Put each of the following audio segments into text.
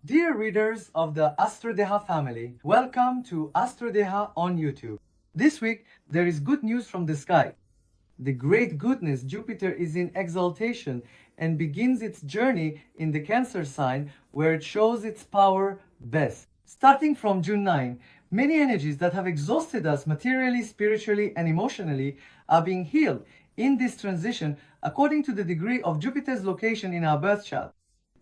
Dear readers of the Astrodeha family, welcome to Astrodeha on YouTube. This week, there is good news from the sky. The great goodness, Jupiter is in exaltation and begins its journey in the Cancer sign where it shows its power best. Starting from June 9, many energies that have exhausted us materially, spiritually, and emotionally are being healed in this transition according to the degree of Jupiter's location in our birth chart.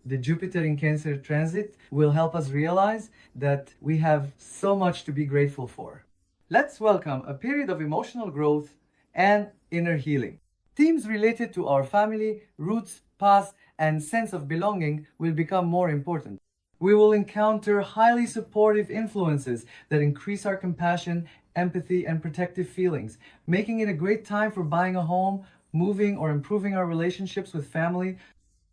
The Jupiter in Cancer transit will help us realize that we have so much to be grateful for. Let's welcome a period of emotional growth and inner healing. Themes related to our family, roots, past, and sense of belonging will become more important. We will encounter highly supportive influences that increase our compassion, empathy, and protective feelings, making it a great time for buying a home, moving, or improving our relationships with family.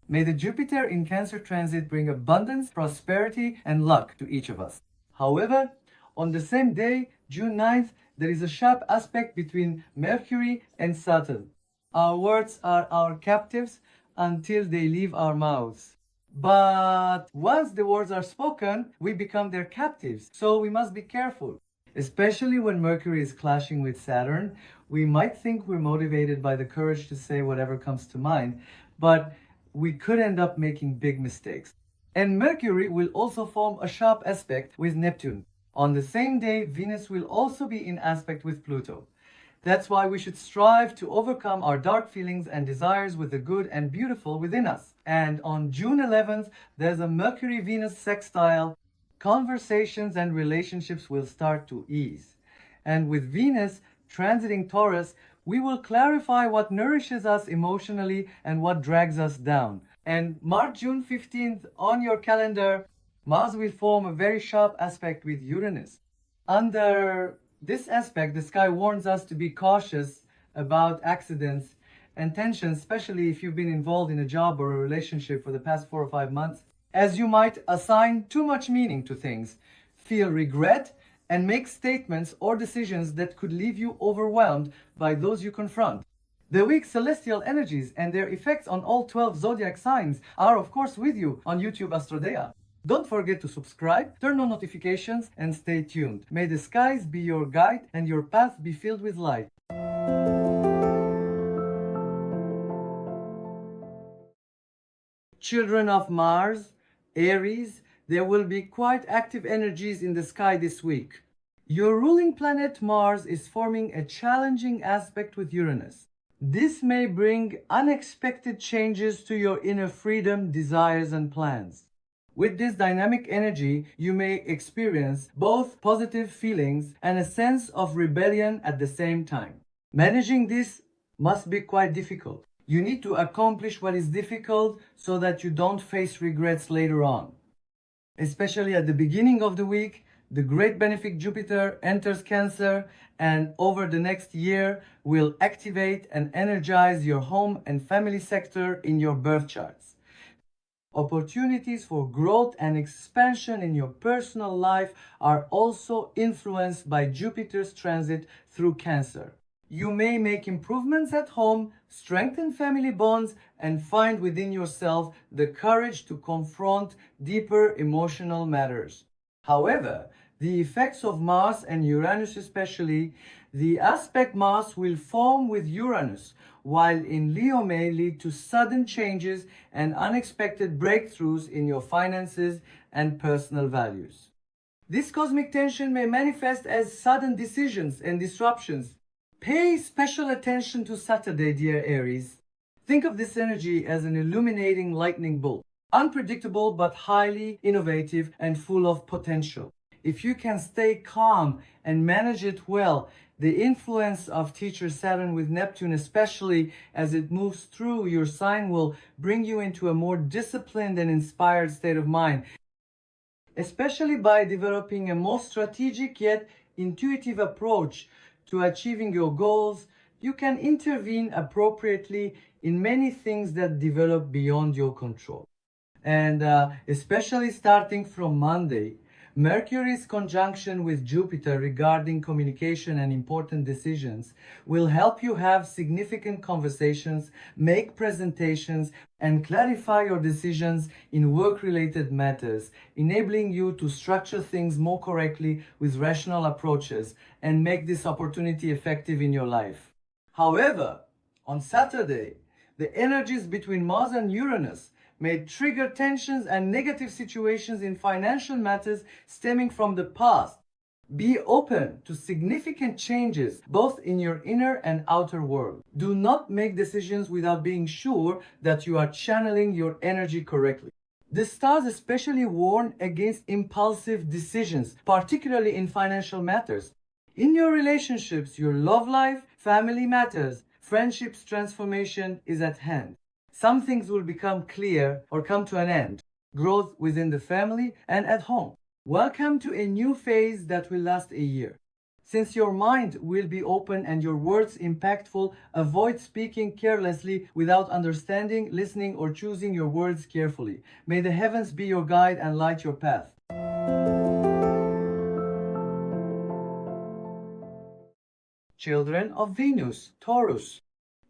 May the Jupiter in Cancer transit bring abundance, prosperity, and luck to each of us. However, on the same day, June 9th, there is a sharp aspect between Mercury and Saturn. Our words are our captives until they leave our mouths. But once the words are spoken, we become their captives. So we must be careful. Especially when Mercury is clashing with Saturn, we might think we're motivated by the courage to say whatever comes to mind, but we could end up making big mistakes. And Mercury will also form a sharp aspect with Neptune. On the same day, Venus will also be in aspect with Pluto. That's why we should strive to overcome our dark feelings and desires with the good and beautiful within us. And on June 11th, there's a Mercury-Venus sextile. Conversations and relationships will start to ease. And with Venus transiting Taurus, we will clarify what nourishes us emotionally and what drags us down. And mark June 15th on your calendar, Mars will form a very sharp aspect with Uranus. Under this aspect, the sky warns us to be cautious about accidents and tensions, especially if you've been involved in a job or a relationship for the past 4 or 5 months, as you might assign too much meaning to things, feel regret, and make statements or decisions that could leave you overwhelmed by those you confront. The week's celestial energies and their effects on all 12 zodiac signs are of course with you on YouTube Astrodeha. Don't forget to subscribe, turn on notifications, and stay tuned. May the skies be your guide and your path be filled with light. Children of Mars, Aries, there will be quite active energies in the sky this week. Your ruling planet Mars is forming a challenging aspect with Uranus. This may bring unexpected changes to your inner freedom, desires, and plans. With this dynamic energy, you may experience both positive feelings and a sense of rebellion at the same time. Managing this must be quite difficult. You need to accomplish what is difficult so that you don't face regrets later on. Especially at the beginning of the week, the great benefic Jupiter enters Cancer and over the next year will activate and energize your home and family sector in your birth charts. Opportunities for growth and expansion in your personal life are also influenced by Jupiter's transit through Cancer. You may make improvements at home, strengthen family bonds, and find within yourself the courage to confront deeper emotional matters. However, the effects of Mars and Uranus especially, the aspect Mars will form with Uranus, while in Leo may lead to sudden changes and unexpected breakthroughs in your finances and personal values. This cosmic tension may manifest as sudden decisions and disruptions. Pay special attention to Saturday, dear Aries. Think of this energy as an illuminating lightning bolt, unpredictable but highly innovative and full of potential. If you can stay calm and manage it well, the influence of teacher Saturn with Neptune, especially as it moves through your sign, will bring you into a more disciplined and inspired state of mind, especially by developing a more strategic yet intuitive approach to achieving your goals. You can intervene appropriately in many things that develop beyond your control. And especially starting from Monday, Mercury's conjunction with Jupiter regarding communication and important decisions will help you have significant conversations, make presentations, and clarify your decisions in work-related matters, enabling you to structure things more correctly with rational approaches and make this opportunity effective in your life. However, on Saturday, the energies between Mars and Uranus may trigger tensions and negative situations in financial matters stemming from the past. Be open to significant changes both in your inner and outer world. Do not make decisions without being sure that you are channeling your energy correctly. The stars especially warn against impulsive decisions, particularly in financial matters. In your relationships, your love life, family matters, friendships transformation is at hand. Some things will become clear or come to an end. Growth within the family and at home. Welcome to a new phase that will last a year. Since your mind will be open and your words impactful, avoid speaking carelessly without understanding, listening, or choosing your words carefully. May the heavens be your guide and light your path. Children of Venus, Taurus.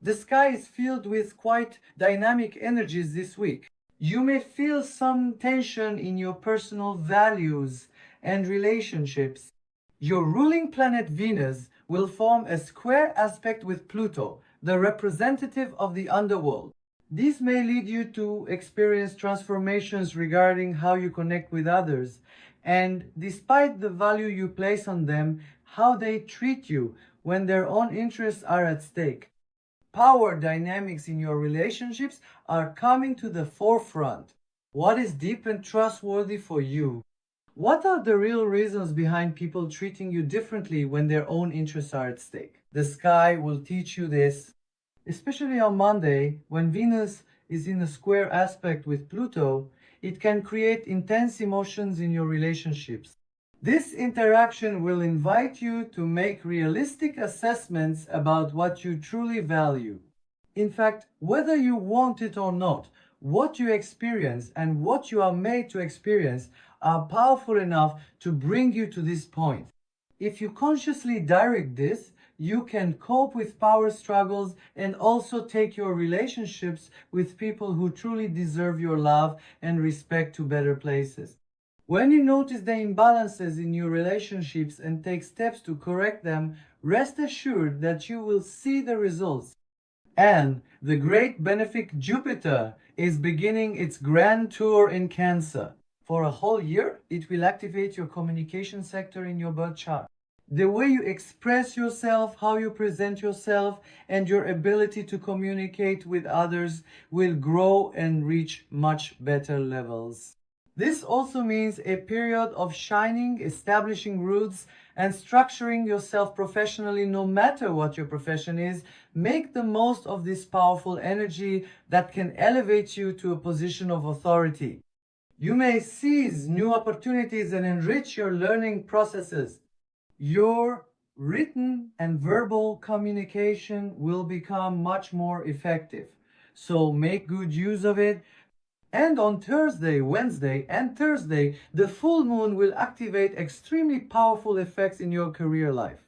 The sky is filled with quite dynamic energies this week. You may feel some tension in your personal values and relationships. Your ruling planet Venus will form a square aspect with Pluto, the representative of the underworld. This may lead you to experience transformations regarding how you connect with others, and despite the value you place on them, how they treat you when their own interests are at stake. Power dynamics in your relationships are coming to the forefront. What is deep and trustworthy for you? What are the real reasons behind people treating you differently when their own interests are at stake? The sky will teach you this, especially on Monday when Venus is in a square aspect with Pluto. It can create intense emotions in your relationships. This interaction will invite you to make realistic assessments about what you truly value. In fact, whether you want it or not, what you experience and what you are made to experience are powerful enough to bring you to this point. If you consciously direct this, you can cope with power struggles and also take your relationships with people who truly deserve your love and respect to better places. When you notice the imbalances in your relationships and take steps to correct them, rest assured that you will see the results. And the great benefic Jupiter is beginning its grand tour in Cancer. For a whole year, it will activate your communication sector in your birth chart. The way you express yourself, how you present yourself, and your ability to communicate with others will grow and reach much better levels. This also means a period of shining, establishing roots, and structuring yourself professionally no matter what your profession is. Make the most of this powerful energy that can elevate you to a position of authority. You may seize new opportunities and enrich your learning processes. Your written and verbal communication will become much more effective. So make good use of it. And on Thursday, Wednesday, and Thursday, the full moon will activate extremely powerful effects in your career life.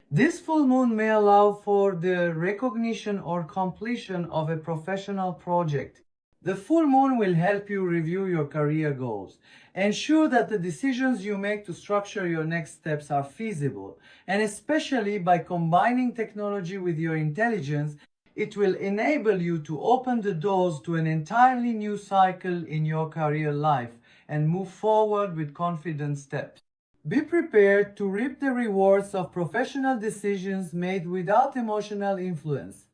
This full moon may allow for the recognition or completion of a professional project. The full moon will help you review your career goals. Ensure that the decisions you make to structure your next steps are feasible, and especially by combining technology with your intelligence, it will enable you to open the doors to an entirely new cycle in your career life and move forward with confident steps. Be prepared to reap the rewards of professional decisions made without emotional influence.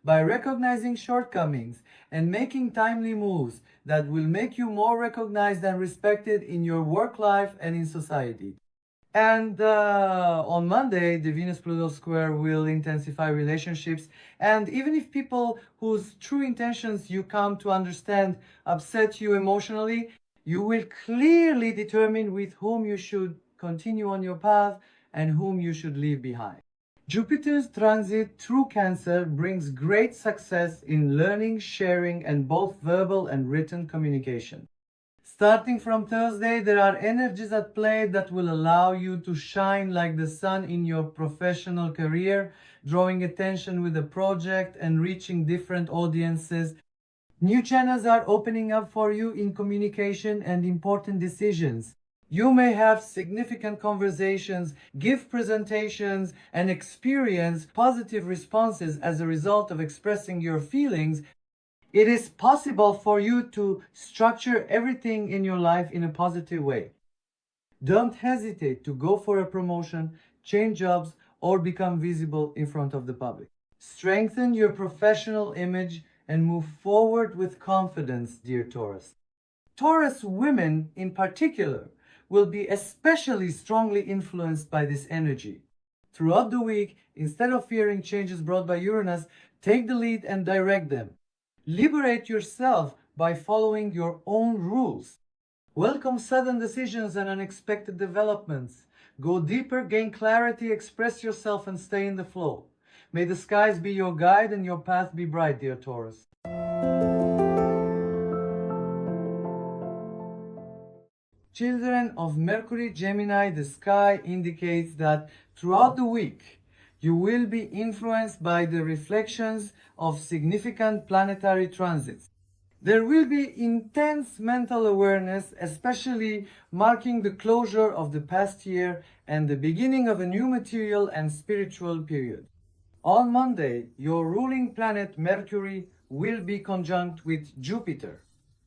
By recognizing shortcomings and making timely moves that will make you more recognized and respected in your work life and in society. And on Monday, the Venus-Pluto square will intensify relationships. And even if people whose true intentions you come to understand upset you emotionally, you will clearly determine with whom you should continue on your path and whom you should leave behind. Jupiter's transit through Cancer brings great success in learning, sharing, and both verbal and written communication. Starting from Thursday, there are energies at play that will allow you to shine like the sun in your professional career, drawing attention with a project and reaching different audiences. New channels are opening up for you in communication and important decisions. You may have significant conversations, give presentations, and experience positive responses as a result of expressing your feelings. It is possible for you to structure everything in your life in a positive way. Don't hesitate to go for a promotion, change jobs, or become visible in front of the public. Strengthen your professional image and move forward with confidence, dear Taurus. Taurus women in particular will be especially strongly influenced by this energy. Throughout the week, instead of fearing changes brought by Uranus, take the lead and direct them. Liberate yourself by following your own rules. Welcome sudden decisions and unexpected developments. Go deeper, gain clarity, express yourself, and stay in the flow. May the skies be your guide and your path be bright, dear Taurus. Children of Mercury, Gemini, the sky indicates that throughout the week, you will be influenced by the reflections of significant planetary transits. There will be intense mental awareness, especially marking the closure of the past year and the beginning of a new material and spiritual period. On Monday, your ruling planet Mercury will be conjunct with Jupiter.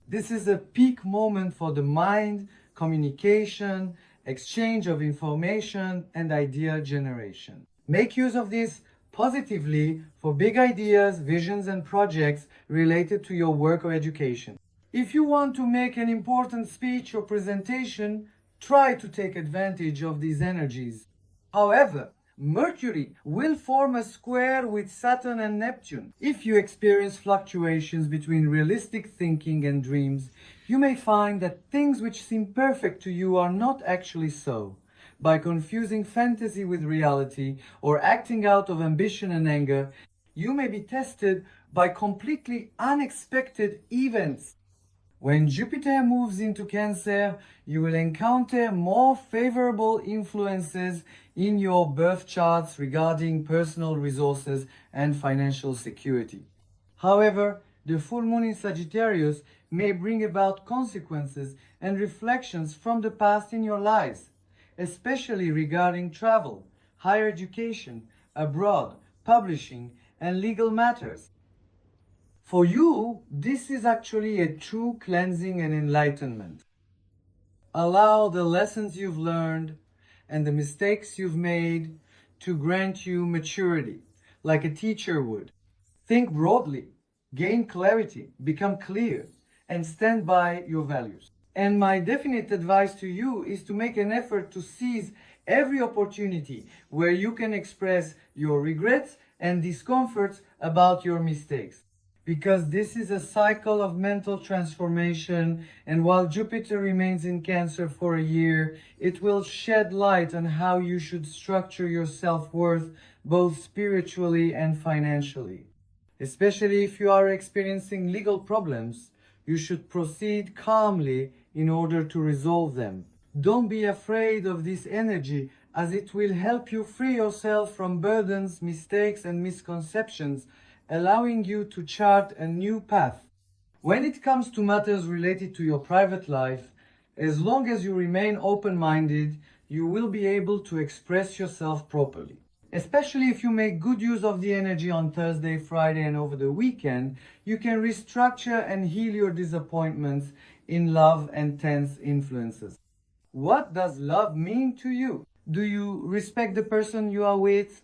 This is a peak moment for the mind, communication, exchange of information, and idea generation. Make use of this positively for big ideas, visions, and projects related to your work or education. If you want to make an important speech or presentation, try to take advantage of these energies. However, Mercury will form a square with Saturn and Neptune. If you experience fluctuations between realistic thinking and dreams, you may find that things which seem perfect to you are not actually so. By confusing fantasy with reality or acting out of ambition and anger, you may be tested by completely unexpected events. When Jupiter moves into Cancer, you will encounter more favorable influences in your birth charts regarding personal resources and financial security. However, the full moon in Sagittarius may bring about consequences and reflections from the past in your lives, especially regarding travel, higher education, abroad, publishing, and legal matters. For you, this is actually a true cleansing and enlightenment. Allow the lessons you've learned and the mistakes you've made to grant you maturity, like a teacher would. Think broadly, gain clarity, become clear, and stand by your values. And my definite advice to you is to make an effort to seize every opportunity where you can express your regrets and discomforts about your mistakes. Because this is a cycle of mental transformation, and while Jupiter remains in Cancer for a year, it will shed light on how you should structure your self-worth both spiritually and financially. Especially if you are experiencing legal problems, you should proceed calmly in order to resolve them. Don't be afraid of this energy, as it will help you free yourself from burdens, mistakes, and misconceptions, allowing you to chart a new path. When it comes to matters related to your private life, as long as you remain open-minded, you will be able to express yourself properly. Especially if you make good use of the energy on Thursday, Friday, and over the weekend, you can restructure and heal your disappointments in love and tense influences. What does love mean to you? Do you respect the person you are with?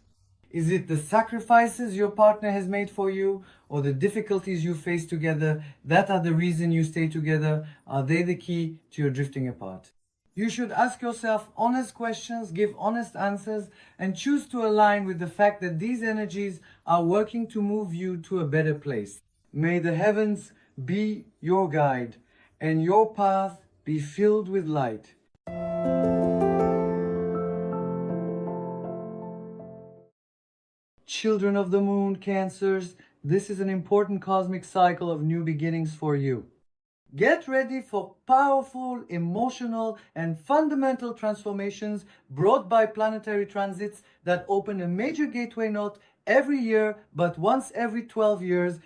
Is it the sacrifices your partner has made for you, or the difficulties you face together that are the reason you stay together? Are they the key to your drifting apart? You should ask yourself honest questions, give honest answers, and choose to align with the fact that these energies are working to move you to a better place. May the heavens be your guide and your path be filled with light. Children of the moon, Cancers, this is an important cosmic cycle of new beginnings for you. Get ready for powerful, emotional, and fundamental transformations brought by planetary transits that open a major gateway not every year but once every 12 years,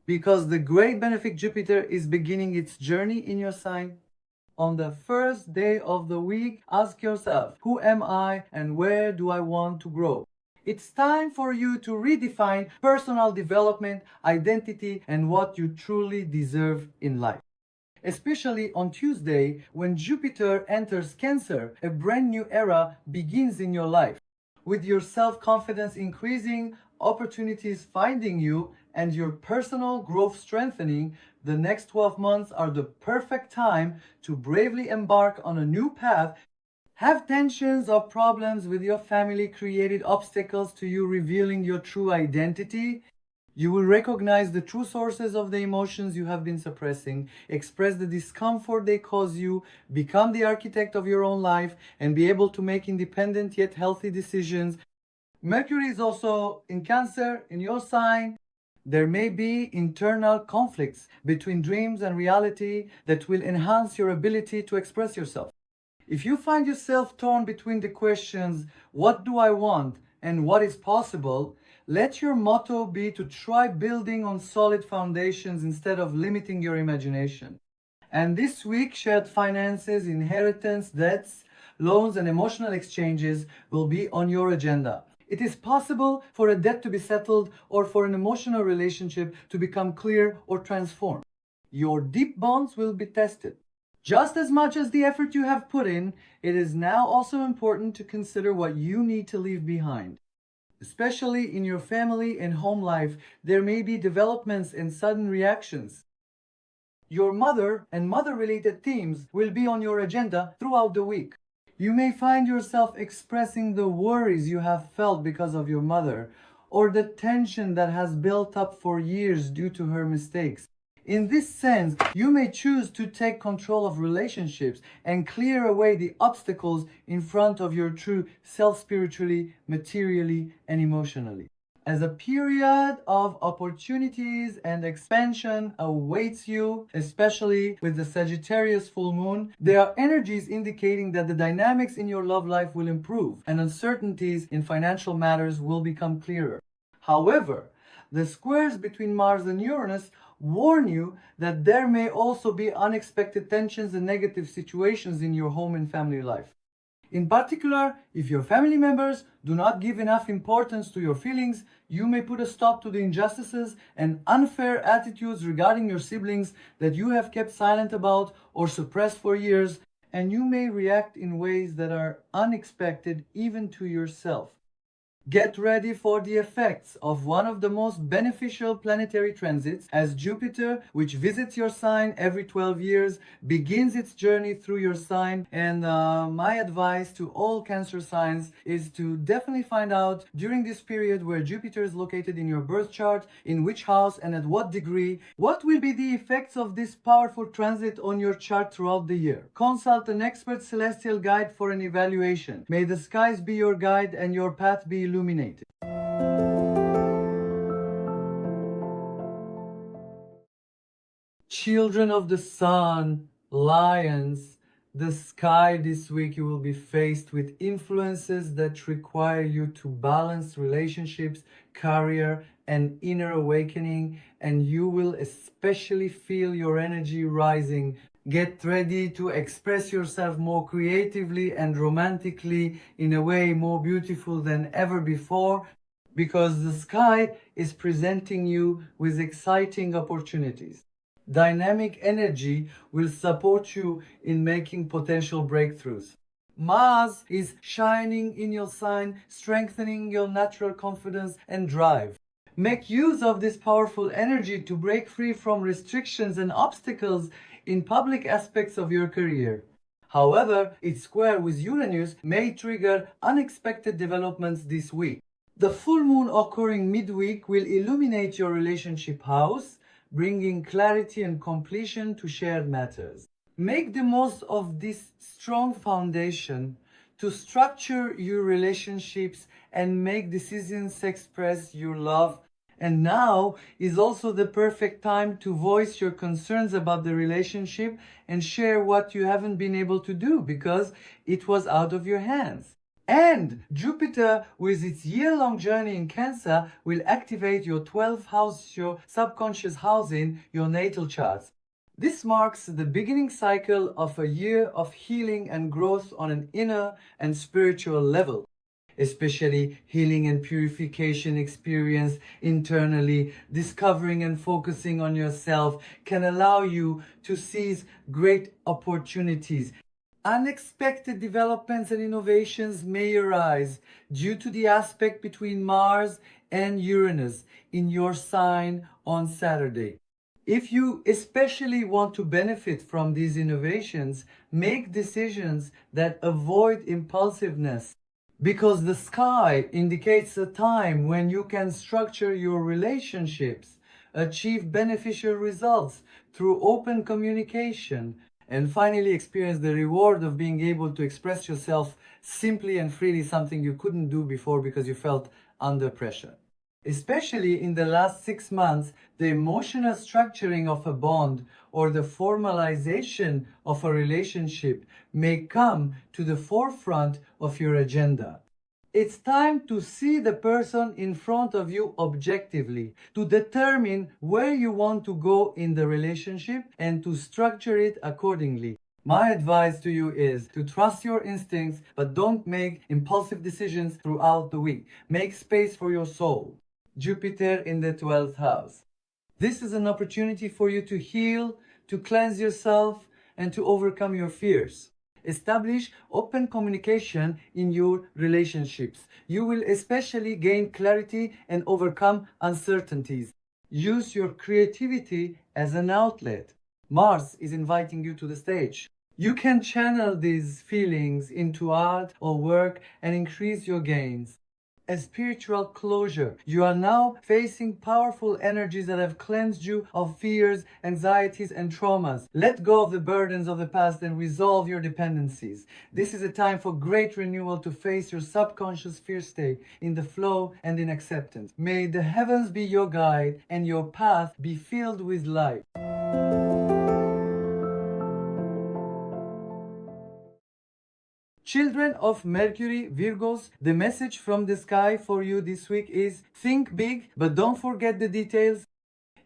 because the great benefic Jupiter is beginning its journey in your sign. On the first day of the week, ask yourself, who am I and where do I want to grow? It's time for you to redefine personal development, identity, and what you truly deserve in life. Especially on Tuesday, when Jupiter enters Cancer, a brand new era begins in your life. With your self-confidence increasing, opportunities finding you, and your personal growth strengthening, the next 12 months are the perfect time to bravely embark on a new path. Have tensions or problems with your family created obstacles to you revealing your true identity? You will recognize the true sources of the emotions you have been suppressing, express the discomfort they cause you, become the architect of your own life, and be able to make independent yet healthy decisions. Mercury is also in Cancer, in your sign. There may be internal conflicts between dreams and reality that will enhance your ability to express yourself. If you find yourself torn between the questions, what do I want and what is possible, let your motto be to try building on solid foundations instead of limiting your imagination. And this week, shared finances, inheritance, debts, loans, and emotional exchanges will be on your agenda. It is possible for a debt to be settled or for an emotional relationship to become clear or transformed. Your deep bonds will be tested. Just as much as the effort you have put in, it is now also important to consider what you need to leave behind. Especially in your family and home life, there may be developments and sudden reactions. Your mother and mother-related themes will be on your agenda throughout the week. You may find yourself expressing the worries you have felt because of your mother, or the tension that has built up for years due to her mistakes. In this sense, you may choose to take control of relationships and clear away the obstacles in front of your true self spiritually, materially, and emotionally. As a period of opportunities and expansion awaits you, especially with the Sagittarius full moon, there are energies indicating that the dynamics in your love life will improve and uncertainties in financial matters will become clearer. However, the squares between Mars and Uranus warn you that there may also be unexpected tensions and negative situations in your home and family life. In particular, if your family members do not give enough importance to your feelings, you may put a stop to the injustices and unfair attitudes regarding your siblings that you have kept silent about or suppressed for years, and you may react in ways that are unexpected even to yourself. Get ready for the effects of one of the most beneficial planetary transits as Jupiter, which visits your sign every 12 years, begins its journey through your sign. And my advice to all Cancer signs is to definitely find out during this period where Jupiter is located in your birth chart, in which house and at what degree, what will be the effects of this powerful transit on your chart throughout the year. Consult an expert celestial guide for an evaluation. May the skies be your guide and your path be illuminated. Children of the sun, lions, the sky this week you will be faced with influences that require you to balance relationships, career, and inner awakening, and you will especially feel your energy rising. Get ready to express yourself more creatively and romantically in a way more beautiful than ever before, because the sky is presenting you with exciting opportunities. Dynamic energy will support you in making potential breakthroughs. Mars is shining in your sign, strengthening your natural confidence and drive. Make use of this powerful energy to break free from restrictions and obstacles in public aspects of your career. However, its square with Uranus may trigger unexpected developments this week. The full moon occurring midweek will illuminate your relationship house, bringing clarity and completion to shared matters. Make the most of this strong foundation to structure your relationships and make decisions to express your love And now is also the perfect time to voice your concerns about the relationship and share what you haven't been able to do because it was out of your hands. And Jupiter, with its year-long journey in Cancer, will activate your 12th house, your subconscious housing, your natal charts. This marks the beginning cycle of a year of healing and growth on an inner and spiritual level. Especially healing and purification experience internally, discovering and focusing on yourself can allow you to seize great opportunities. Unexpected developments and innovations may arise due to the aspect between Mars and Uranus in your sign on Saturday. If you especially want to benefit from these innovations, make decisions that avoid impulsiveness, because the sky indicates a time when you can structure your relationships, achieve beneficial results through open communication, and finally experience the reward of being able to express yourself simply and freely, something you couldn't do before because you felt under pressure. Especially in the last 6 months, the emotional structuring of a bond or the formalization of a relationship may come to the forefront of your agenda. It's time to see the person in front of you objectively, to determine where you want to go in the relationship and to structure it accordingly. My advice to you is to trust your instincts, but don't make impulsive decisions throughout the week. Make space for your soul. Jupiter in the 12th house. This is an opportunity for you to heal, to cleanse yourself, and to overcome your fears. Establish open communication in your relationships. You will especially gain clarity and overcome uncertainties. Use your creativity as an outlet. Mars is inviting you to the stage. You can channel these feelings into art or work and increase your gains. A spiritual closure. You are now facing powerful energies that have cleansed you of fears, anxieties, and traumas. Let go of the burdens of the past and resolve your dependencies. This is a time for great renewal to face your subconscious fear state in the flow and in acceptance. May the heavens be your guide and your path be filled with light. Children of Mercury, Virgos, the message from the sky for you this week is think big, but don't forget the details.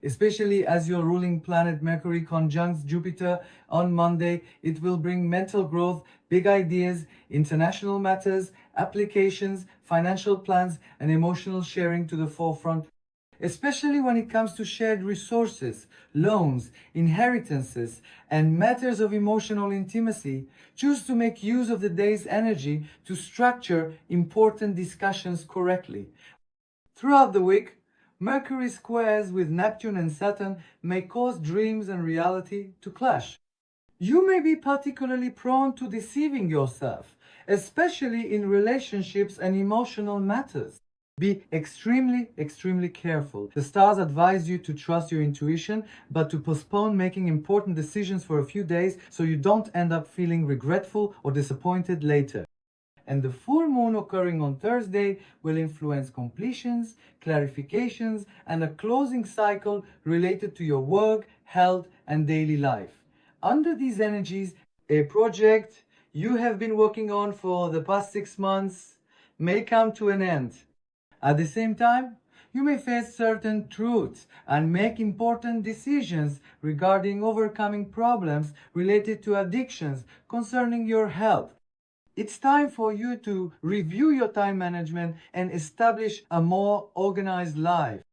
Especially as your ruling planet Mercury conjuncts Jupiter on Monday, it will bring mental growth, big ideas, international matters, applications, financial plans, and emotional sharing to the forefront. Especially when it comes to shared resources, loans, inheritances, and matters of emotional intimacy, choose to make use of the day's energy to structure important discussions correctly. Throughout the week, Mercury squares with Neptune and Saturn may cause dreams and reality to clash. You may be particularly prone to deceiving yourself, especially in relationships and emotional matters. Be extremely careful. The stars advise you to trust your intuition, but to postpone making important decisions for a few days so you don't end up feeling regretful or disappointed later. And the full moon occurring on Thursday will influence completions, clarifications, and a closing cycle related to your work, health, and daily life. Under these energies, a project you have been working on for the past 6 months may come to an end. At the same time, you may face certain truths and make important decisions regarding overcoming problems related to addictions concerning your health. It's time for you to review your time management and establish a more organized life,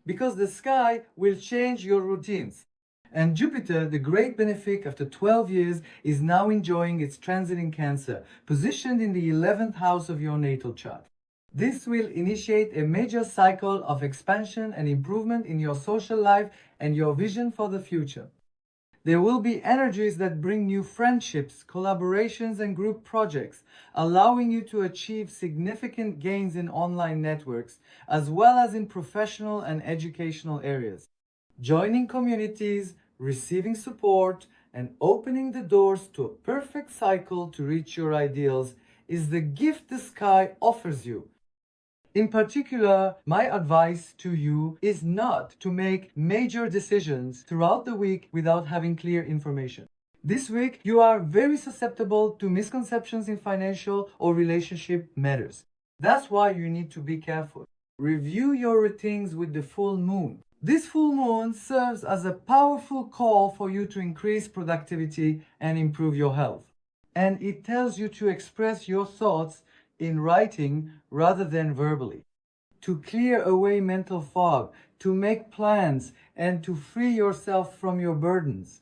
because the sky will change your routines. And Jupiter, the great benefic after 12 years, is now enjoying its transit in Cancer, positioned in the 11th house of your natal chart. This will initiate a major cycle of expansion and improvement in your social life and your vision for the future. There will be energies that bring new friendships, collaborations, and group projects, allowing you to achieve significant gains in online networks, as well as in professional and educational areas. Joining communities, receiving support, and opening the doors to a perfect cycle to reach your ideals is the gift the sky offers you. In particular, my advice to you is not to make major decisions throughout the week without having clear information. This week, you are very susceptible to misconceptions in financial or relationship matters. That's why you need to be careful. Review your routines with the full moon. This full moon serves as a powerful call for you to increase productivity and improve your health. And it tells you to express your thoughts in writing rather than verbally, to clear away mental fog, to make plans, and to free yourself from your burdens.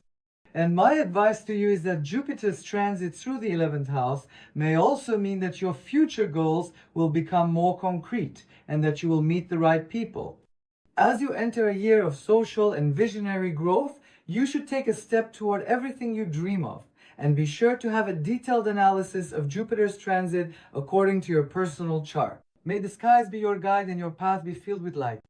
And my advice to you is that Jupiter's transit through the 11th house may also mean that your future goals will become more concrete and that you will meet the right people. As you enter a year of social and visionary growth, you should take a step toward everything you dream of. And be sure to have a detailed analysis of Jupiter's transit according to your personal chart. May the skies be your guide and your path be filled with light.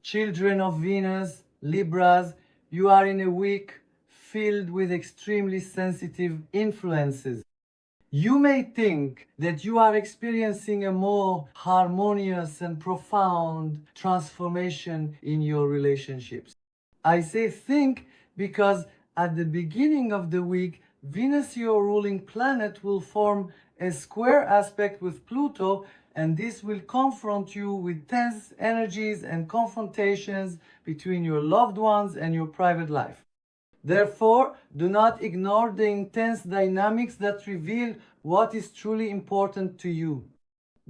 Children of Venus, Libras, you are in a week filled with extremely sensitive influences. You may think that you are experiencing a more harmonious and profound transformation in your relationships. I say think because at the beginning of the week, Venus, your ruling planet, will form a square aspect with Pluto, and this will confront you with tense energies and confrontations between your loved ones and your private life. Therefore, do not ignore the intense dynamics that reveal what is truly important to you.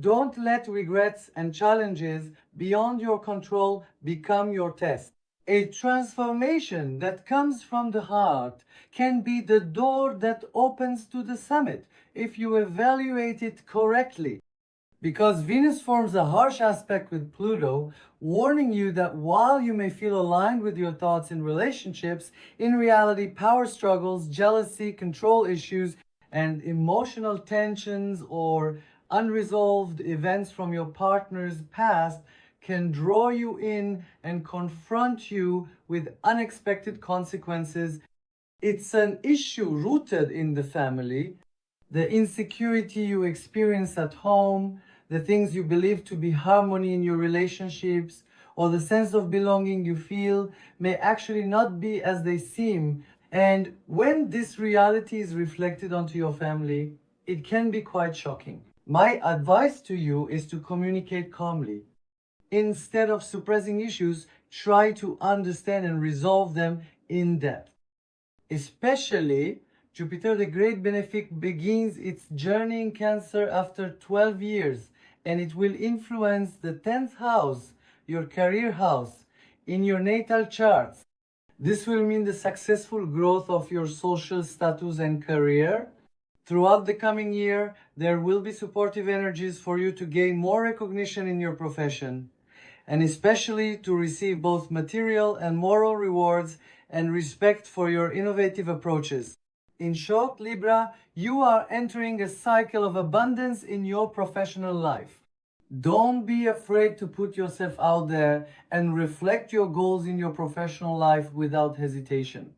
Don't let regrets and challenges beyond your control become your test. A transformation that comes from the heart can be the door that opens to the summit if you evaluate it correctly. Because Venus forms a harsh aspect with Pluto, warning you that while you may feel aligned with your thoughts in relationships, in reality, power struggles, jealousy, control issues, and emotional tensions or unresolved events from your partner's past can draw you in and confront you with unexpected consequences. It's an issue rooted in the family, the insecurity you experience at home, the things you believe to be harmony in your relationships, or the sense of belonging you feel may actually not be as they seem. And when this reality is reflected onto your family, it can be quite shocking. My advice to you is to communicate calmly. Instead of suppressing issues, try to understand and resolve them in depth. Especially, Jupiter, the great benefic, begins its journey in Cancer after 12 years, and it will influence the 10th house, your career house, in your natal charts. This will mean the successful growth of your social status and career. Throughout the coming year, there will be supportive energies for you to gain more recognition in your profession, and especially to receive both material and moral rewards and respect for your innovative approaches. In short, Libra, you are entering a cycle of abundance in your professional life. Don't be afraid to put yourself out there and reflect your goals in your professional life without hesitation.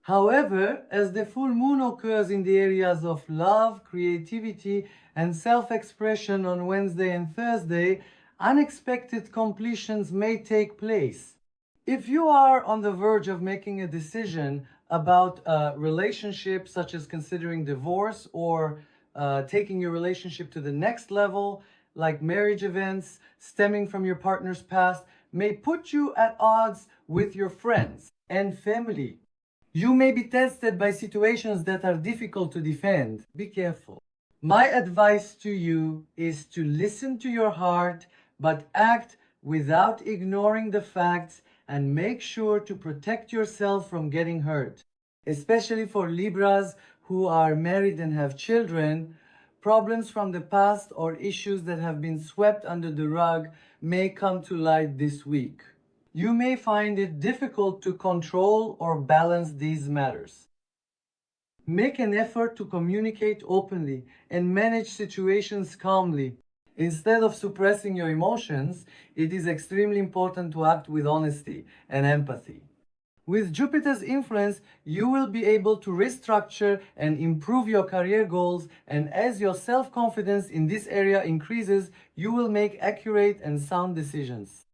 However, as the full moon occurs in the areas of love, creativity, and self-expression on Wednesday and Thursday, unexpected completions may take place. If you are on the verge of making a decision about a relationship, such as considering divorce or taking your relationship to the next level, like marriage events stemming from your partner's past, may put you at odds with your friends and family. You may be tested by situations that are difficult to defend. Be careful. My advice to you is to listen to your heart, but act without ignoring the facts, and make sure to protect yourself from getting hurt. Especially for Libras who are married and have children, problems from the past or issues that have been swept under the rug may come to light this week. You may find it difficult to control or balance these matters. Make an effort to communicate openly and manage situations calmly. Instead of suppressing your emotions, it is extremely important to act with honesty and empathy. With Jupiter's influence, you will be able to restructure and improve your career goals, and as your self-confidence in this area increases, you will make accurate and sound decisions.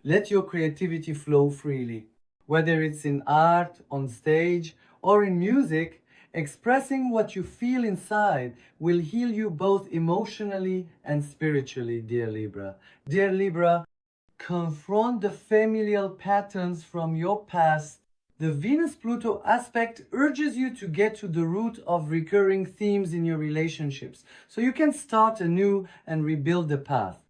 Let your creativity flow freely. Whether it's in art, on stage, or in music, expressing what you feel inside will heal you both emotionally and spiritually, dear Libra. Dear Libra, confront the familial patterns from your past. The Venus-Pluto aspect urges you to get to the root of recurring themes in your relationships, so you can start anew and rebuild the path.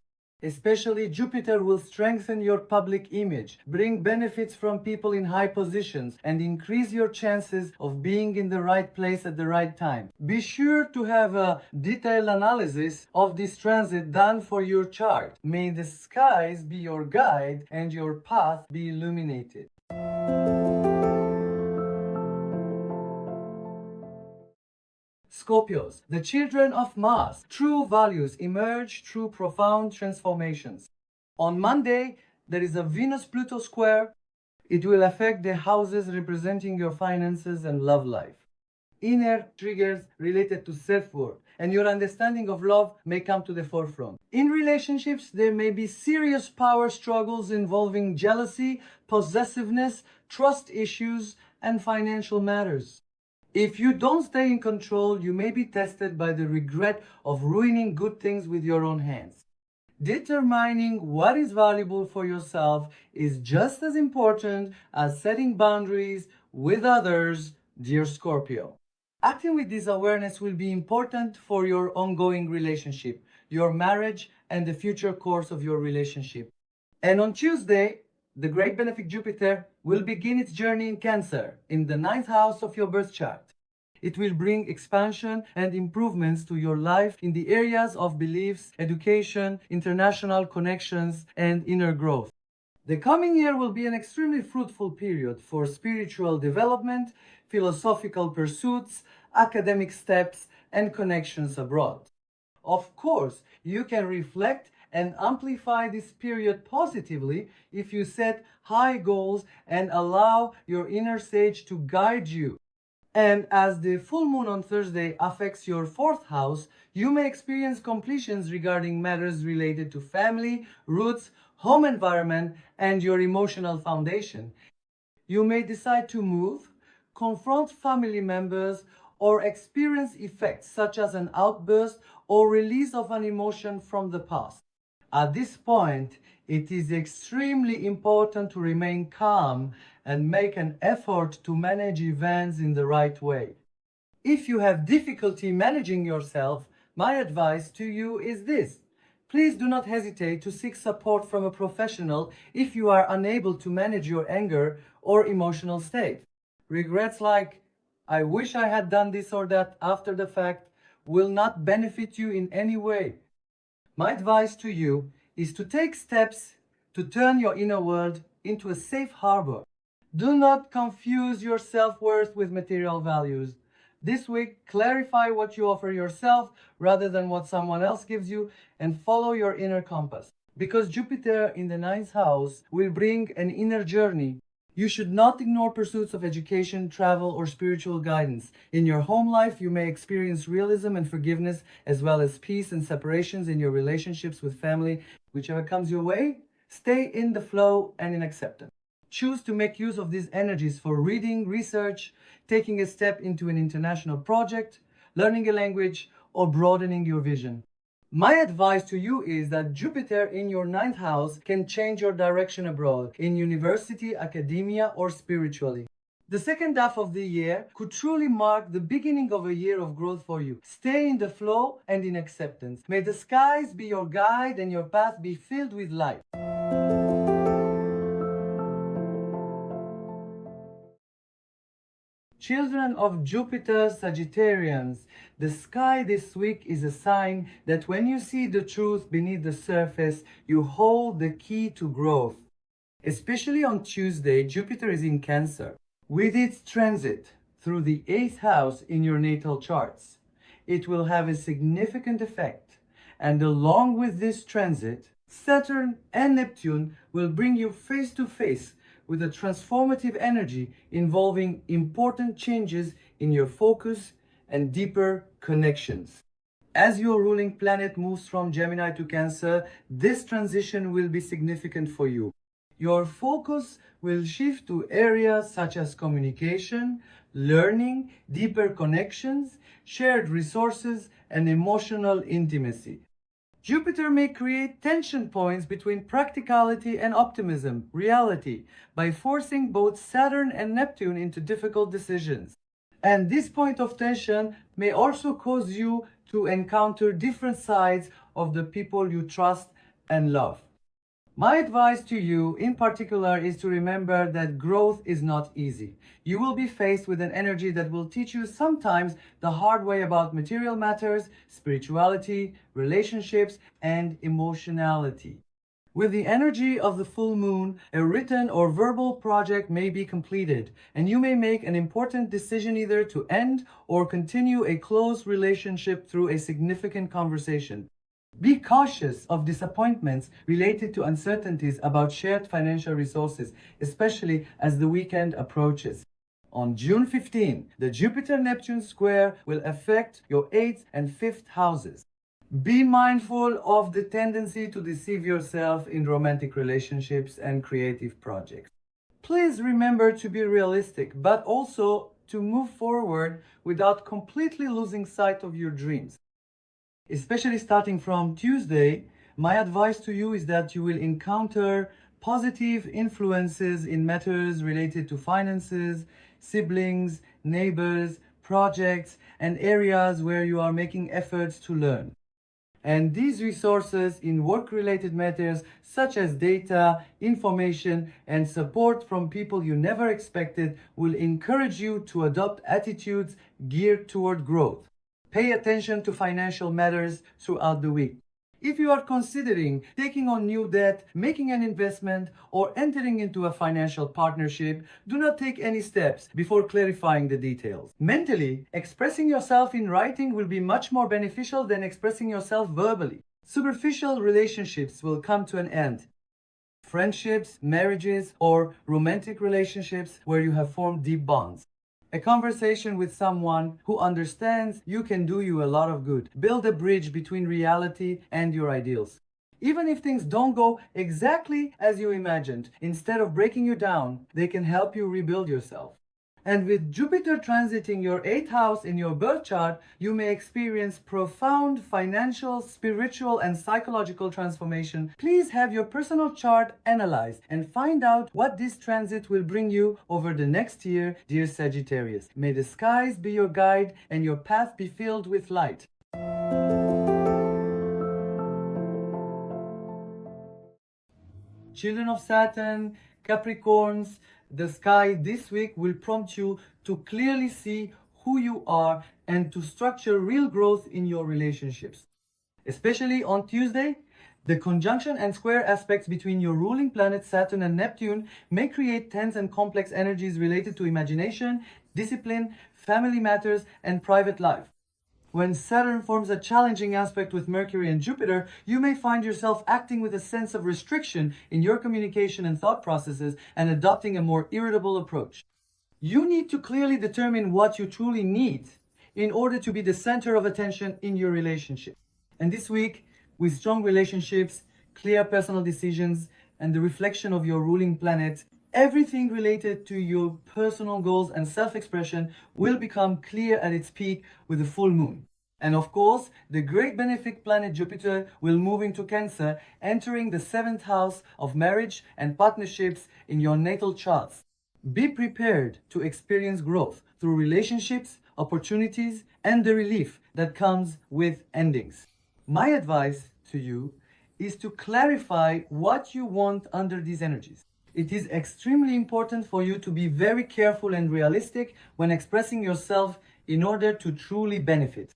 Especially Jupiter will strengthen your public image, bring benefits from people in high positions, and increase your chances of being in the right place at the right time. Be sure to have a detailed analysis of this transit done for your chart. May the skies be your guide and your path be illuminated. Scorpios, the children of Mars. True values emerge through profound transformations. On Monday, there is a Venus-Pluto square. It will affect the houses representing your finances and love life. Inner triggers related to self-worth and your understanding of love may come to the forefront. In relationships, there may be serious power struggles involving jealousy, possessiveness, trust issues, and financial matters. If you don't stay in control, you may be tested by the regret of ruining good things with your own hands. Determining what is valuable for yourself is just as important as setting boundaries with others, dear Scorpio. Acting with this awareness will be important for your ongoing relationship, your marriage, and the future course of your relationship. And on Tuesday, the great benefic Jupiter will begin its journey in Cancer, in the ninth house of your birth chart. It will bring expansion and improvements to your life in the areas of beliefs, education, international connections, and inner growth. The coming year will be an extremely fruitful period for spiritual development, philosophical pursuits, academic steps, and connections abroad. Of course, you can reflect and amplify this period positively if you set high goals and allow your inner sage to guide you. And as the full moon on Thursday affects your fourth house, you may experience completions regarding matters related to family, roots, home environment, and your emotional foundation. You may decide to move, confront family members, or experience effects such as an outburst or release of an emotion from the past. At this point, it is extremely important to remain calm and make an effort to manage events in the right way. If you have difficulty managing yourself, my advice to you is this. Please do not hesitate to seek support from a professional if you are unable to manage your anger or emotional state. Regrets like, I wish I had done this or that after the fact, will not benefit you in any way. My advice to you is to take steps to turn your inner world into a safe harbor. Do not confuse your self-worth with material values. This week, clarify what you offer yourself rather than what someone else gives you, and follow your inner compass. Because Jupiter in the ninth house will bring an inner journey, you should not ignore pursuits of education, travel, or spiritual guidance. In your home life, you may experience realism and forgiveness, as well as peace and separations in your relationships with family. Whichever comes your way, stay in the flow and in acceptance. Choose to make use of these energies for reading, research, taking a step into an international project, learning a language, or broadening your vision. My advice to you is that Jupiter in your ninth house can change your direction abroad, in university, academia, or spiritually. The second half of the year could truly mark the beginning of a year of growth for you. Stay in the flow and in acceptance. May the skies be your guide and your path be filled with light. Children of Jupiter, Sagittarians, the sky this week is a sign that when you see the truth beneath the surface, you hold the key to growth. Especially on Tuesday, Jupiter is in Cancer. With its transit through the 8th house in your natal charts, it will have a significant effect. And along with this transit, Saturn and Neptune will bring you face to face with a transformative energy involving important changes in your focus and deeper connections. As your ruling planet moves from Gemini to Cancer, this transition will be significant for you. Your focus will shift to areas such as communication, learning, deeper connections, shared resources, and emotional intimacy. Jupiter may create tension points between practicality and optimism, reality, by forcing both Saturn and Neptune into difficult decisions. And this point of tension may also cause you to encounter different sides of the people you trust and love. My advice to you in particular is to remember that growth is not easy. You will be faced with an energy that will teach you sometimes the hard way about material matters, spirituality, relationships, and emotionality. With the energy of the full moon, a written or verbal project may be completed, and you may make an important decision either to end or continue a close relationship through a significant conversation. Be cautious of disappointments related to uncertainties about shared financial resources, especially as the weekend approaches. On June 15, the Jupiter-Neptune square will affect your 8th and 5th houses. Be mindful of the tendency to deceive yourself in romantic relationships and creative projects. Please remember to be realistic, but also to move forward without completely losing sight of your dreams. Especially starting from Tuesday, my advice to you is that you will encounter positive influences in matters related to finances, siblings, neighbors, projects, and areas where you are making efforts to learn. And these resources in work-related matters such as data, information, and support from people you never expected will encourage you to adopt attitudes geared toward growth. Pay attention to financial matters throughout the week. If you are considering taking on new debt, making an investment, or entering into a financial partnership, do not take any steps before clarifying the details. Mentally, expressing yourself in writing will be much more beneficial than expressing yourself verbally. Superficial relationships will come to an end. Friendships, marriages, or romantic relationships where you have formed deep bonds. A conversation with someone who understands you can do you a lot of good. Build a bridge between reality and your ideals. Even if things don't go exactly as you imagined, instead of breaking you down, they can help you rebuild yourself. And with Jupiter transiting your 8th house in your birth chart, you may experience profound financial, spiritual, and psychological transformation. Please have your personal chart analyzed and find out what this transit will bring you over the next year, dear Sagittarius. May the skies be your guide and your path be filled with light. Children of Saturn, Capricorns, the sky this week will prompt you to clearly see who you are and to structure real growth in your relationships. Especially on Tuesday, the conjunction and square aspects between your ruling planets Saturn and Neptune may create tense and complex energies related to imagination, discipline, family matters, and private life. When Saturn forms a challenging aspect with Mercury and Jupiter, you may find yourself acting with a sense of restriction in your communication and thought processes and adopting a more irritable approach. You need to clearly determine what you truly need in order to be the center of attention in your relationship. And this week, with strong relationships, clear personal decisions, and the reflection of your ruling planet, everything related to your personal goals and self-expression will become clear at its peak with the full moon. And of course, the great benefic planet Jupiter will move into Cancer, entering the 7th house of marriage and partnerships in your natal charts. Be prepared to experience growth through relationships, opportunities, and the relief that comes with endings. My advice to you is to clarify what you want under these energies. It is extremely important for you to be very careful and realistic when expressing yourself in order to truly benefit.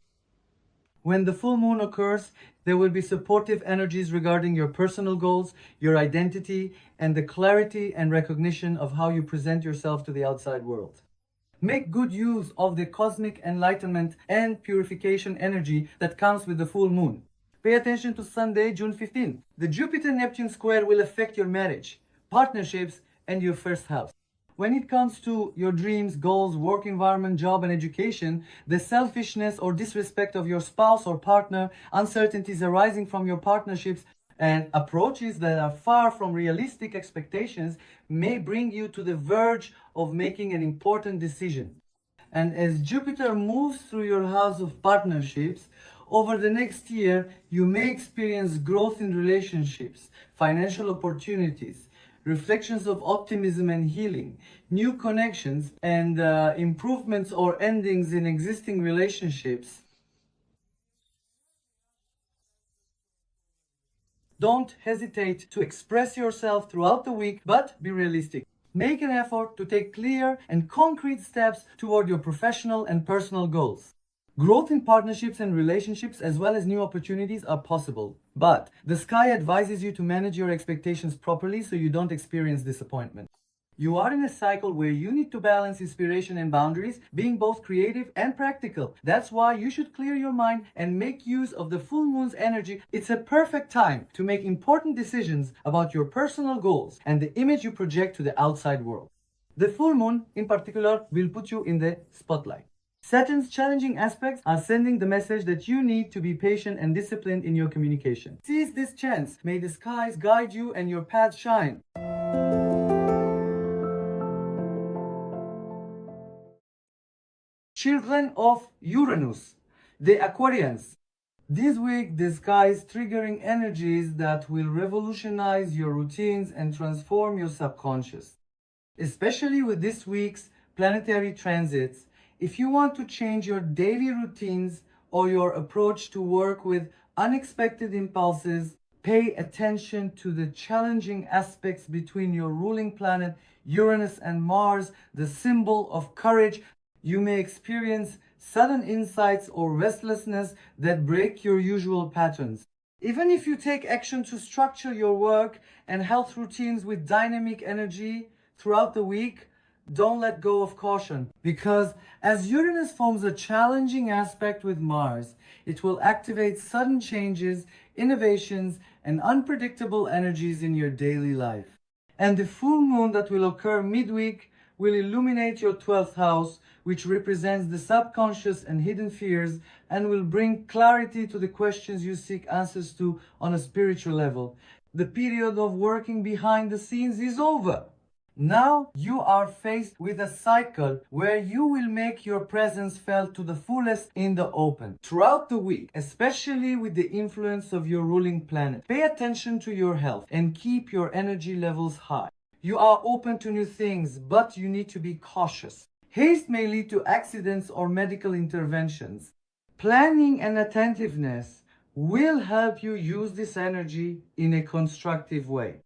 When the full moon occurs, there will be supportive energies regarding your personal goals, your identity, and the clarity and recognition of how you present yourself to the outside world. Make good use of the cosmic enlightenment and purification energy that comes with the full moon. Pay attention to Sunday, June 15th. The Jupiter-Neptune square will affect your marriage, partnerships, and your first house. When it comes to your dreams, goals, work environment, job, and education, the selfishness or disrespect of your spouse or partner, uncertainties arising from your partnerships, and approaches that are far from realistic expectations may bring you to the verge of making an important decision. And as Jupiter moves through your house of partnerships, over the next year, you may experience growth in relationships, financial opportunities, reflections of optimism and healing, new connections, and improvements or endings in existing relationships. Don't hesitate to express yourself throughout the week, but be realistic. Make an effort to take clear and concrete steps toward your professional and personal goals. Growth in partnerships and relationships as well as new opportunities are possible, but the sky advises you to manage your expectations properly so you don't experience disappointment. You are in a cycle where you need to balance inspiration and boundaries, being both creative and practical. That's why you should clear your mind and make use of the full moon's energy. It's a perfect time to make important decisions about your personal goals and the image you project to the outside world. The full moon, in particular, will put you in the spotlight. Saturn's challenging aspects are sending the message that you need to be patient and disciplined in your communication. Seize this chance. May the skies guide you and your path shine. Children of Uranus, the Aquarians. This week, the sky is triggering energies that will revolutionize your routines and transform your subconscious. Especially with this week's planetary transits, if you want to change your daily routines or your approach to work with unexpected impulses, pay attention to the challenging aspects between your ruling planet Uranus and Mars, the symbol of courage. You may experience sudden insights or restlessness that break your usual patterns. Even if you take action to structure your work and health routines with dynamic energy throughout the week, don't let go of caution, because as Uranus forms a challenging aspect with Mars, it will activate sudden changes, innovations, and unpredictable energies in your daily life. And the full moon that will occur midweek will illuminate your 12th house, which represents the subconscious and hidden fears, and will bring clarity to the questions you seek answers to on a spiritual level. The period of working behind the scenes is over. Now you are faced with a cycle where you will make your presence felt to the fullest in the open. Throughout the week, especially with the influence of your ruling planet, pay attention to your health and keep your energy levels high. You are open to new things, but you need to be cautious. Haste may lead to accidents or medical interventions. Planning and attentiveness will help you use this energy in a constructive way.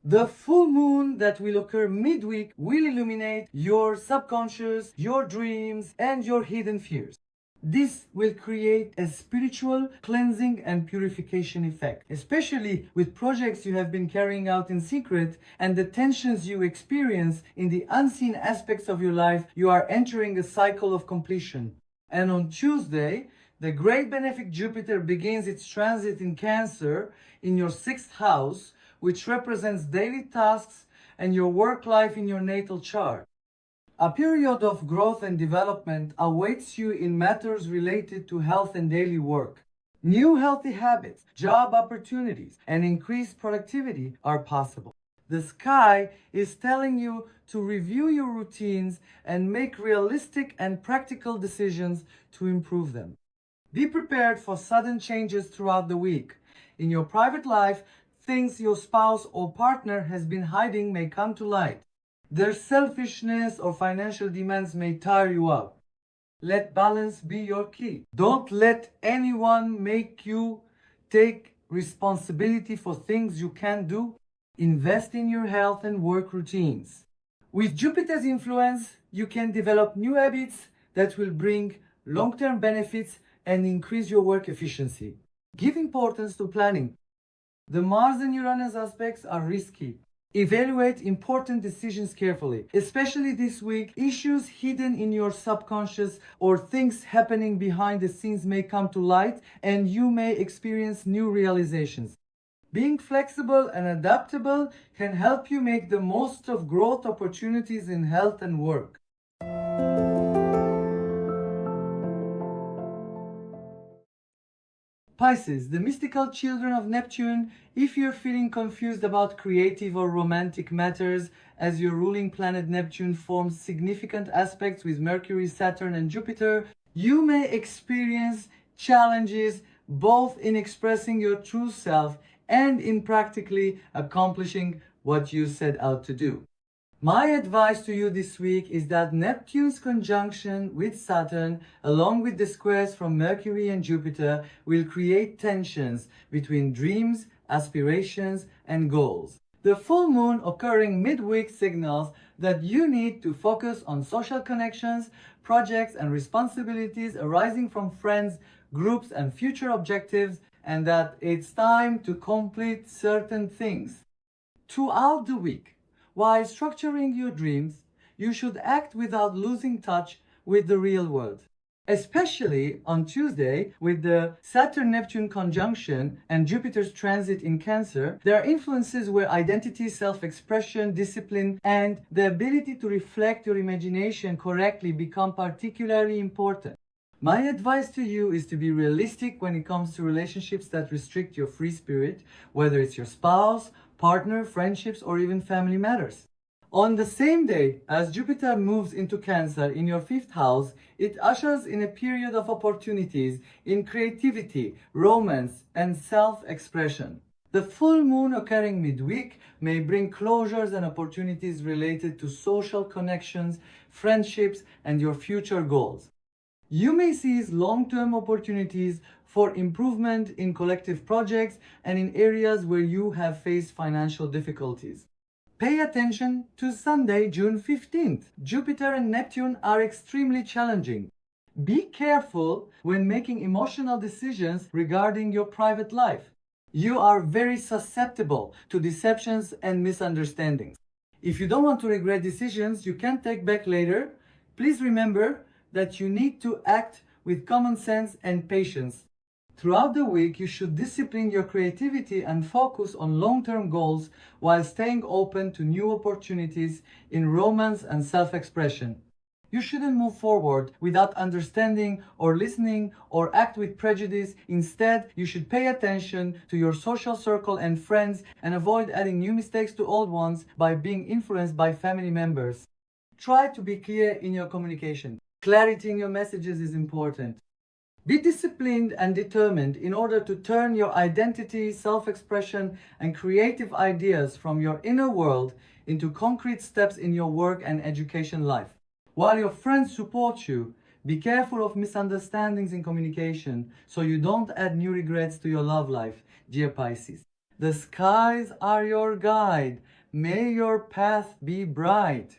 The full moon that will occur midweek will illuminate your subconscious, your dreams, and your hidden fears. This will create a spiritual cleansing and purification effect, especially with projects you have been carrying out in secret and the tensions you experience in the unseen aspects of your life. You are entering a cycle of completion. And on Tuesday, the great benefic Jupiter begins its transit in Cancer in your 6th house, which represents daily tasks and your work life in your natal chart. A period of growth and development awaits you in matters related to health and daily work. New healthy habits, job opportunities, and increased productivity are possible. The sky is telling you to review your routines and make realistic and practical decisions to improve them. Be prepared for sudden changes throughout the week. In your private life, things your spouse or partner has been hiding may come to light. Their selfishness or financial demands may tire you out. Let balance be your key. Don't let anyone make you take responsibility for things you can't do. Invest in your health and work routines. With Jupiter's influence, you can develop new habits that will bring long-term benefits and increase your work efficiency. Give importance to planning. The Mars and Uranus aspects are risky. Evaluate important decisions carefully. Especially this week, issues hidden in your subconscious or things happening behind the scenes may come to light and you may experience new realizations. Being flexible and adaptable can help you make the most of growth opportunities in health and work. Pisces, the mystical children of Neptune, if you're feeling confused about creative or romantic matters, as your ruling planet Neptune forms significant aspects with Mercury, Saturn, and Jupiter, you may experience challenges both in expressing your true self and in practically accomplishing what you set out to do. My advice to you this week is that Neptune's conjunction with Saturn, along with the squares from Mercury and Jupiter, will create tensions between dreams, aspirations, and goals. The full moon occurring midweek signals that you need to focus on social connections, projects, and responsibilities arising from friends, groups, and future objectives, and that it's time to complete certain things. Throughout the week, while structuring your dreams, you should act without losing touch with the real world. Especially on Tuesday, with the Saturn-Neptune conjunction and Jupiter's transit in Cancer, there are influences where identity, self-expression, discipline, and the ability to reflect your imagination correctly become particularly important. My advice to you is to be realistic when it comes to relationships that restrict your free spirit, whether it's your spouse, partner, friendships, or even family matters. On the same day as Jupiter moves into Cancer in your 5th house, it ushers in a period of opportunities in creativity, romance, and self-expression. The full moon occurring midweek may bring closures and opportunities related to social connections, friendships, and your future goals. You may seize long-term opportunities for improvement in collective projects and in areas where you have faced financial difficulties. Pay attention to Sunday, June 15th. Jupiter and Neptune are extremely challenging. Be careful when making emotional decisions regarding your private life. You are very susceptible to deceptions and misunderstandings. If you don't want to regret decisions you can take back later, please remember that you need to act with common sense and patience. Throughout the week, you should discipline your creativity and focus on long-term goals while staying open to new opportunities in romance and self-expression. You shouldn't move forward without understanding or listening or act with prejudice. Instead, you should pay attention to your social circle and friends and avoid adding new mistakes to old ones by being influenced by family members. Try to be clear in your communication. Clarity in your messages is important. Be disciplined and determined in order to turn your identity, self-expression, and creative ideas from your inner world into concrete steps in your work and education life. While your friends support you, be careful of misunderstandings in communication so you don't add new regrets to your love life, dear Pisces. The skies are your guide. May your path be bright.